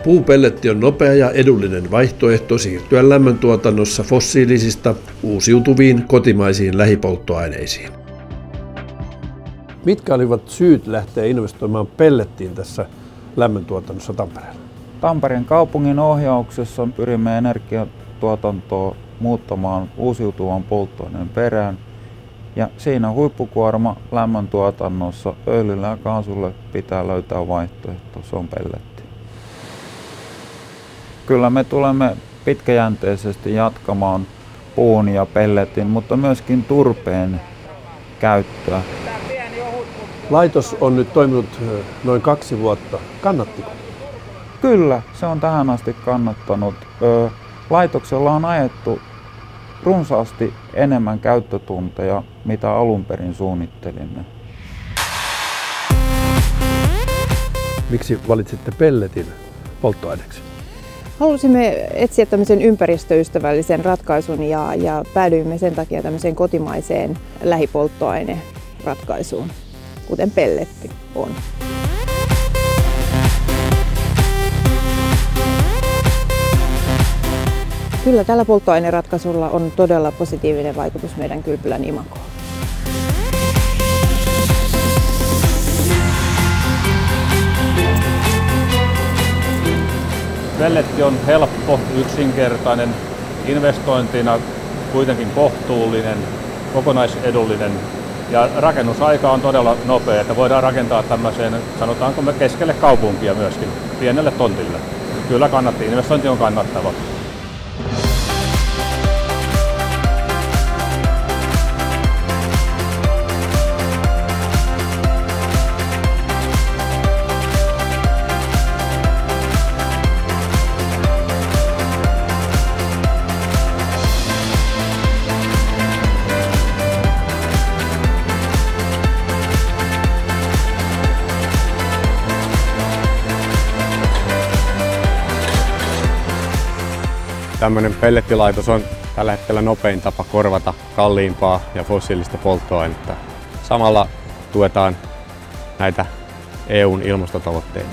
Puupelletti on nopea ja edullinen vaihtoehto siirtyä lämmöntuotannossa fossiilisista uusiutuviin kotimaisiin lähipolttoaineisiin. Mitkä olivat syyt lähteä investoimaan pellettiin tässä lämmöntuotannossa Tampereella? Tampereen kaupungin ohjauksessa pyrimme energiatuotantoa muuttamaan uusiutuvan polttoaineen perään. Ja siinä huippukuorma lämmöntuotannossa öljylle ja kaasulle pitää löytää vaihtoehto, se on pelletti. Kyllä me tulemme pitkäjänteisesti jatkamaan puun ja pelletin, mutta myöskin turpeen käyttöä. Laitos on nyt toiminut noin 2 vuotta. Kannattiko? Kyllä, se on tähän asti kannattanut. Laitoksella on ajettu runsaasti enemmän käyttötunteja, mitä alun perin suunnittelimme. Miksi valitsitte pelletin polttoaineeksi? Halusimme etsiä tämmöisen ympäristöystävällisen ratkaisun ja päädyimme sen takia tämmöiseen kotimaiseen lähipolttoaineratkaisuun, kuten pelletti on. Kyllä tällä polttoaineratkaisulla on todella positiivinen vaikutus meidän kylpylän imagoon. Pelletti on helppo, yksinkertainen, investointina kuitenkin kohtuullinen, kokonaisedullinen ja rakennusaika on todella nopea, että voidaan rakentaa tämmöiseen, sanotaanko me keskelle kaupunkia myöskin, pienelle tontille. Kyllä kannattaa, investointi on kannattava. Tämmöinen pellettilaitos on tällä hetkellä nopein tapa korvata kalliimpaa ja fossiilista polttoainetta. Samalla tuetaan näitä EU:n ilmastotavoitteita.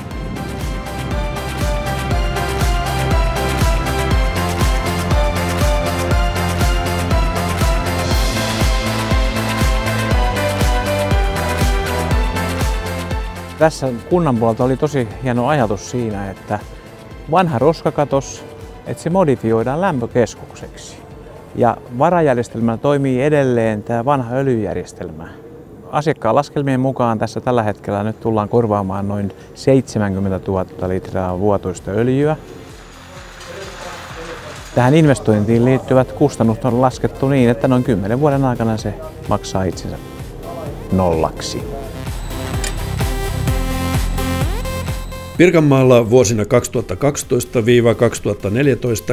Tässä kunnan puolelta oli tosi hieno ajatus siinä, että vanha roskakatos, että se modifioidaan lämpökeskukseksi. Ja varajärjestelmänä toimii edelleen tämä vanha öljyjärjestelmä. Asiakkaan laskelmien mukaan tässä tällä hetkellä nyt tullaan korvaamaan noin 70 000 litraa vuotuista öljyä. Tähän investointiin liittyvät kustannukset on laskettu niin, että noin 10 vuoden aikana se maksaa itsensä nollaksi. Pirkanmaalla vuosina 2012–2014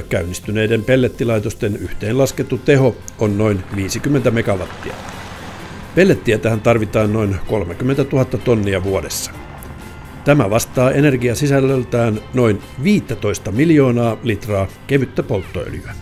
käynnistyneiden pellettilaitosten yhteenlaskettu teho on noin 50 megawattia. Pellettiä tähän tarvitaan noin 30 000 tonnia vuodessa. Tämä vastaa energiasisällöltään noin 15 miljoonaa litraa kevyttä polttoöljyä.